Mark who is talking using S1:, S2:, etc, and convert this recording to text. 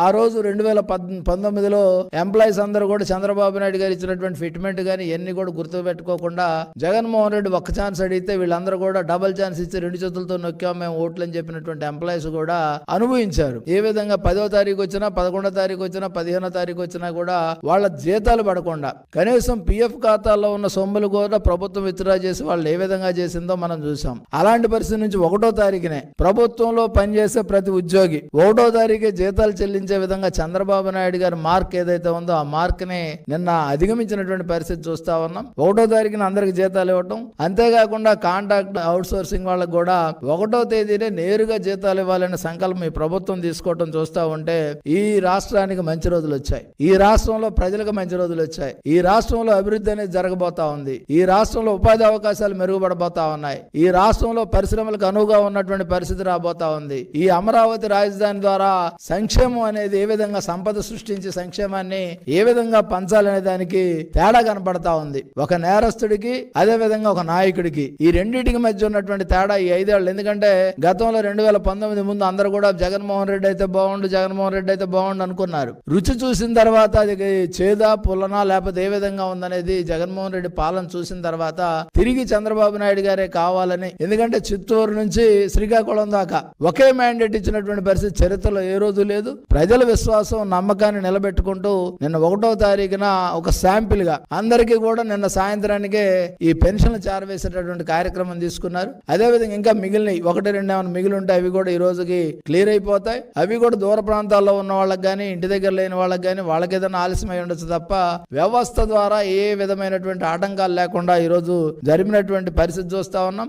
S1: ఆ రోజు 2019లో ఎంప్లాయీస్ అందరూ కూడా చంద్రబాబు నాయుడు గారు ఇచ్చినటువంటి ఫిట్మెంట్ కానీ ఇవన్నీ కూడా గుర్తు పెట్టుకోకుండా జగన్మోహన్ రెడ్డి ఒక్క ఛాన్స్ అడిగితే వీళ్ళందరూ కూడా డబుల్ ఛాన్స్ ఇచ్చి 2 చేతులతో నొక్కాం మేము ఓట్లు అని చెప్పినటువంటి ఎంప్లాయీస్ కూడా అనుభవించారు. ఏ విధంగా 10వ తారీఖు వచ్చినా 11వ తారీఖు వచ్చినా 15వ తారీఖు వచ్చినా కూడా వాళ్ళ జీతాలు పడకుండా కనీసం పిఎఫ్ ఖాతాల్లో ఉన్న సొమ్ములు కూడా ప్రభుత్వం విత్డ్రా చేసి వాళ్ళు ఏ విధంగా చేసిందో మనం చూసాం. అలాంటి పరిస్థితి నుంచి 1వ తారీఖునే ప్రభుత్వంలో పనిచేసే ప్రతి ఉద్యోగి 1వ తారీఖే జీతాలు చెల్లించే విధంగా చంద్రబాబు నాయుడు గారి మార్క్ ఏదైతే ఉందో ఆ మార్క్ ని నిన్న అధిగమించినటువంటి పరిస్థితి చూస్తా ఉన్నాం. 1వ తారీఖున అందరికి జీతాలు ఇవ్వటం, అంతేకాకుండా కాంట్రాక్ట్ అవుట్ సోర్సింగ్ వాళ్ళకు కూడా 1వ తేదీనే నేరుగా జీతాలు ఇవ్వాలనే సంకల్పం ఈ ప్రభుత్వం తీసుకోవటం చూస్తా ఉంటే ఈ రాష్ట్రానికి మంచి రోజులు వచ్చాయి. ఈ రాష్ట్రంలో ప్రజలకు మంచి రోజులు వచ్చాయి. ఈ రాష్ట్రంలో అభివృద్ధి అనేది జరగబోతా ఉంది. ఈ రాష్ట్రంలో ఉపాధి అవకాశాలు మెరుగుపడబోతా ఉన్నాయి. ఈ రాష్ట్రంలో పరిశ్రమలకు అనువుగా ఉన్నటువంటి పరిస్థితి రాబోతా ఉంది. ఈ అమరావతి రాజధాని ద్వారా సంక్షేమం అనేది ఏ విధంగా సంపద సృష్టించి సంక్షేమాన్ని ఏ విధంగా పంచాలనే దానికి తేడా కనపడతా ఉంది. ఒక నేరస్తుడికి అదే విధంగా ఒక నాయకుడికి ఈ రెండింటికి మధ్య ఉన్నటువంటి తేడా ఈ 5 ఏళ్ళు. ఎందుకంటే గతంలో 2019 ముందు అందరూ కూడా జగన్మోహన్ రెడ్డి అయితే బాగుండు అనుకున్నారు. రుచి చూసిన తర్వాత అది చేదా పుల్లనా లేకపోతే ఏ విధంగా ఉందనేది జగన్మోహన్ రెడ్డి పాలన చూసిన తర్వాత తిరిగి చంద్రబాబు నాయుడు గారే కావాలని, ఎందుకంటే చిత్తూరు నుంచి శ్రీకాకుళం దాకా ఒకే మ్యాండేట్ ఇచ్చినటువంటి పరిస్థితి చరిత్రలో ఏ రోజు లేదు. ప్రజల విశ్వాసం నమ్మకాన్ని నిలబెట్టుకుంటూ నిన్న 1వ తారీఖున ఒక శాంపిల్ గా అందరికీ కూడా నిన్న సాయంత్రానికే ఈ పెన్షన్లు చేరవేసేటటువంటి కార్యక్రమం తీసుకున్నారు. అదేవిధంగా ఇంకా మిగిలినవి 1-2 ఏమైనా మిగిలి ఉంటే అవి కూడా ఈ రోజుకి క్లియర్ అయిపోతాయి. అవి కూడా దూర ప్రాంతాల్లో ఉన్న వాళ్ళకి కానీ ఇంటి దగ్గర లేని వాళ్ళకి కానీ వాళ్ళకి ఏదైనా ఆలస్యం అయి ఉండొచ్చు తప్ప వ్యవస్థ ద్వారా ఏ విధమైనటువంటి ఆటంకాలు లేకుండా ఈరోజు జరిపినటువంటి పరిస్థితి చూస్తా ఉన్నాం.